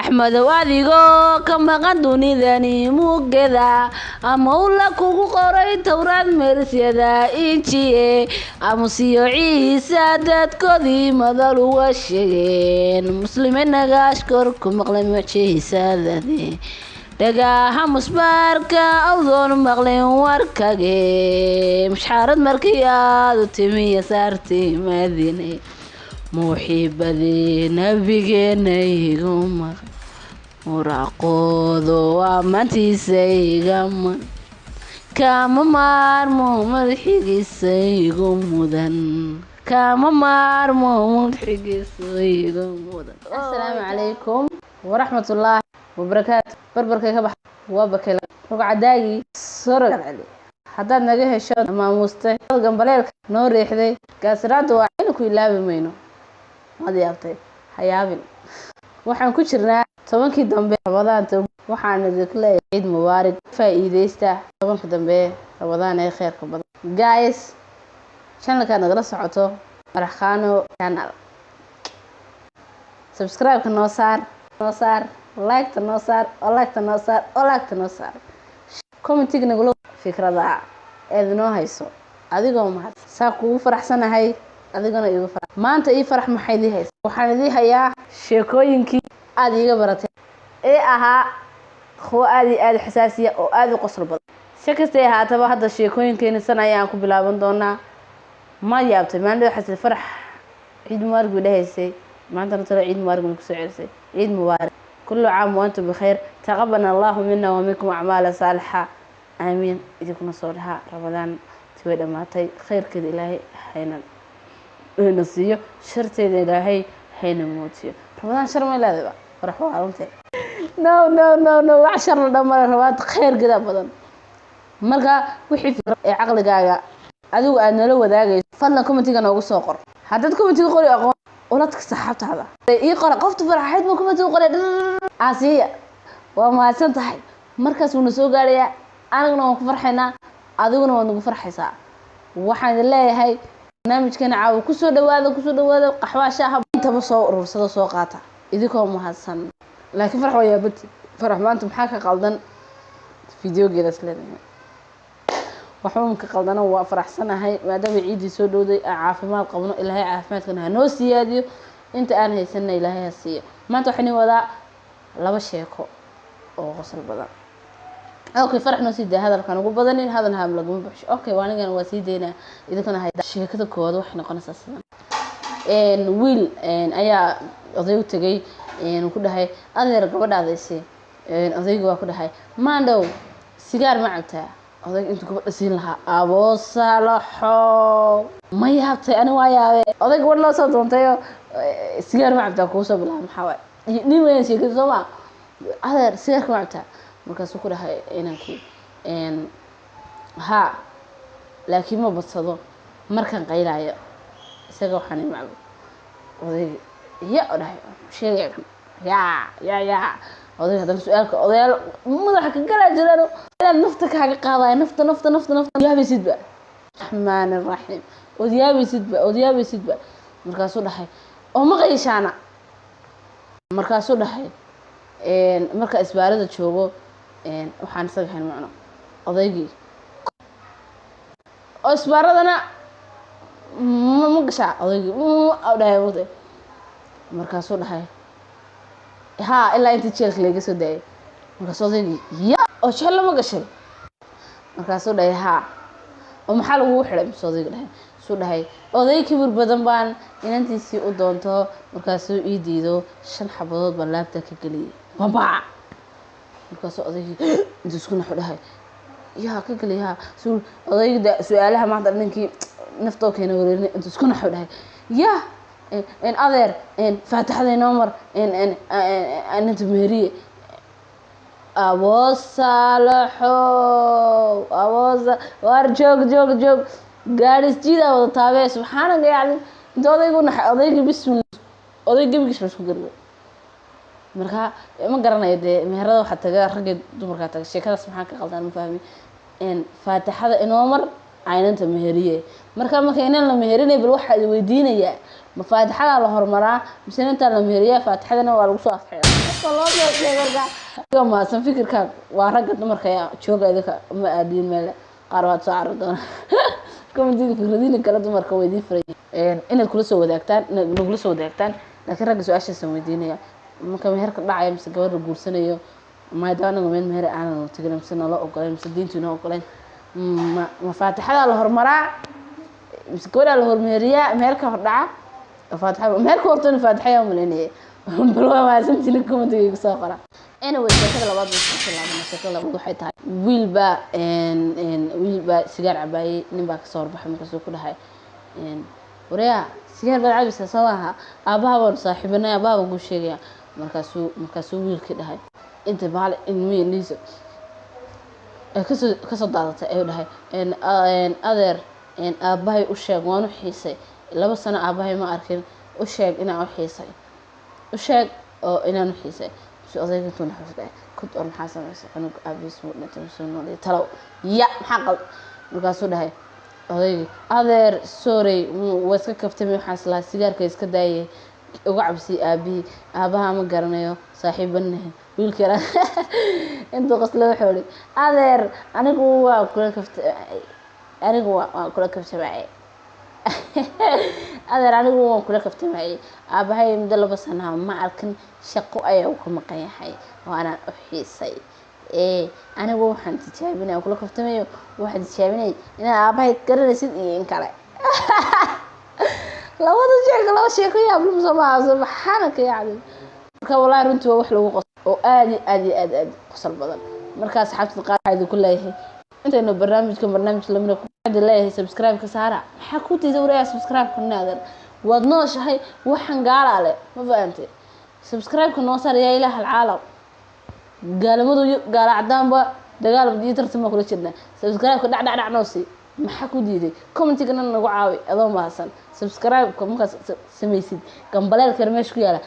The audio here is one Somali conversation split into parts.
أحمد واديغو كما قدوني ذاني موجدا أمولا كوكو قري توراد مرسيدا إيجي أمسيو عيسى داد كودي مدلو وشيين مسلمين نغاشكركم مقلم وشيسا ذاتي دقاها مسباركا أوضون مقلم واركاقي مش حارد مركياد وتمية سارتي مديني محبتي نبينا يقوم وراقودو وامانتيسا كاما مارمو ملحقيسا يقوم مدن كاما مارمو ملحقيسا يقوم مدن. السلام عليكم ورحمة الله وبركاته. بربركي كبح وابكي رقع داقي سرق علي حداد نجيه الشوط ما مستحيل جنبليل نور يحذي كاسرات وعينك يلابي مينو ما ديابتي حيابين waxaan ku jirnaa 10kii dambe Ramadaan waxaan idinka Eid Mubarak faa'iideysta 10ka dambe Ramadaan ee khayrka badan guys channelka nagala socoto Farxaano channel subscribe ka noo saar like ta noo saar comment tigna gulo fikrada eednoo hayso adigoo mahad saa kugu faraxsanahay adigana igu farax maanta ii farax maxay idii hayso waxaan idii hayaa sheekooyinkii aad iiga baratay ee ahaa kuwa aad xasaasiya oo aad u qosol badan si kastay ahaataba hadda sheekooyinkeena san ayaan ku bilaaban doonaa ma yaabtay maanta xasil farax ciid mubarak bilahaysay maanta tala ciid mubarak ku soo celisay ciid mubarak كل عام وأنتم بخير تقبل الله منا ومنكم أعمال صالحة آمين إذا صالحة رمضان تود ما تي خير كذا إلهي حين نصيه شرط إلهي حين موتيه رمضان شر ما لا ذبح فرحوا عرمتي no عشر دمر رمضان خير كذا بدن مرقا وحي في عقل جاجا أدو أنا لو ذاك فلنكم تيجي نوقف سوقر حددكم تيجي قولي أقوى ولا تكسحبت هذا يقرأ قفت فرحت مكم تقول عسية وما سنتحي مركز ونسوق عليها أنا نوقف فرحنا أذوقنا ونوقف فرحسا وحن الله هاي برنامج كان عاو كسو دواده قحوة شاهب انت بصور رصد سوقاتها إذيكم مهسن لكن فرحوا يا بنتي فرح ما أنتم حاكا قلدن فيديو جلس لنا وحوم كقلدنا وفرح سنة هاي ما دام عيد يسودو ذي عافمات قبنا إلهي عافمات كنا هنوسي هذه أنت أنا هي سنة إلهي هسية ما تحني وضع لا بشيكو أو غسل بدن أوكي فرح نوسي ده هذا كان يقول بدني هذا نهم لقوم بحش أوكي وأنا كان وسيدنا إذا كنا هيدا شيكة كود وإحنا قناة السنة إن ويل إن أيا أضيق تجي إن وكل هاي أنا ركبت هذا الشيء إن أضيق وكل هاي ما عنده سيجار ما عبتها أضيق أنت كبر أسين لها أبو صالحو ما يهبتي أنا وياه أضيق والله صوتهم تيو سيجار ما عبتها كوسا بلا محاول نيوين شيء زمان هذا سيجار ما عبتها مركز كل هاي إنكي إن ها لكن ما بتصدق مركز قيلة سيجار حني معه أضيق يا أضيق شيء يا أضيق هذا السؤال أضيق ماذا حكى قال جلانه لا نفتك حاجة قاضية نفط يا بيسيد بقى الرحمن الرحيم وديا بيسيد بقى مركز صلحي أو ما غيش أنا مركز صلحي إن مركز إسبارة تشوفه إن وحنا سجحين معنا أضيقي إسبارة أنا ما قشع أضيقي أو ده يوضي مركز صلحي ها إلا أنت تشيل خليك سوداء مركز أضيقي يا أو شهلا ما قشل مركز صلحي ها ومحل وحرم صديق له سوداء أضيقي كبر بدن بان إن أنت سي أدونته مركز يديدو شن حبضات بلابتك كلي بابا مركز أضيقي أنت سكون حولها يا كلي ها سؤال أضيقي ده سؤالها ما أقدر منك نفطوك هنا وريني أنت سكون حولها يا إن أذر إن فاتح هذا نمر إن أنت مهري أبو صالحو أبو وارجوك قارس جيدا وطابع سبحان الله يعني أنت أضيق بسم الله أضيق بكش بس كقرب مركها ما قرنا يدي مهرده وحتى جار رجل دمرك الشيء كذا سبحانك غلطان مفهمي إن فاتح هذا نمر aynanta meheriye marka inaan la meherinay bal waxa ay weydiinaya ma faatixada la hormaraa mise inta la meheriya faatixadana waa lagu soo afxeeyo loo sheego ma san fikirka waa rag dumarka jooga idinka ma aadin meel qaar waad soo cardoona comment fikradina kala dumarka weydiin furay inaad kula soo wadaagtaan nagula soo wadaagtaan laakiin rag su'aasha weydiinaya marka meherka dhacay mise gabadha guursanayo maadaama meher aan tagay mise nala ogoleen mise diintu ogoleen ma faatixada la hormaraa mise gabadha la hormariyaa meherka hordhaca faatixada meherka hortana faatixada ma leenahay bal waa ma santiin comment soo qora anyway shakada labaad waxay tahay wiilba sigaar cabaayay ninba ka soo horbaxay markaas uu ku dhahay wareya sigaar baa cabisa sawaha aabaha war saaxiibana aabaha ugu sheegay markaasuu wiilkii dhahay inta baal in miiniisa kasoo daadatay ayuu dhahay adeer aabahay u sheeg waan u xiisay 2 sano aabahay ma arkin u sheeg inaan u xiisay u sheeg oo inaan u xiisay odayga tuna xafida kod oo maxaa sameysay anug aabis muu dhintay soo noolay talow ya maxaa qal markaasuu dhahay odayga adeer sorry waska kaftay waxaas la sigaarka iska daayay uga cabsi aabaha ma garanayo saaxiibanahay wiilkana inta qaslo xooli adeer anigu waa kula kaftay adeer anigu waan kula kaftay aabahay muddo 2 sano ma arkin shaqo ayuu ka maqan yahay waana u xiisay anigu waxaan tijaabinaa kula kaftamayo waxaan tijaabinay inaan aabahay garanaysid iyo in kale labada sheeko yaab lu subxaanaka yaab marka wallahi runtii wax lagu qoslo oo aad qosol badan markaas xabta qaar ku leeyahay intaynu barnaamij lamina ku leeyahay subscribe ka saara waxa ku diiday wareey subscribe ka naadan waad nooshahay waxan gaalaale ma fahamtay subscribe ka noo saar yaa ilaaha caalam gaalamadu gaala cadaanba dagaal badii tartama kula jirna subscribe ka dhac noosi maxaa ku diiday comment-gana nagu caawi adoo maasan subscribe ka markaas samaysid gambaleelka meesha ku yaala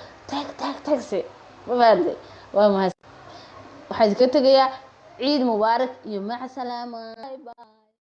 tag si ma fahamtay waa mahad waxay ka tagayaa ciid mubaarak iyo maca salaama bye bye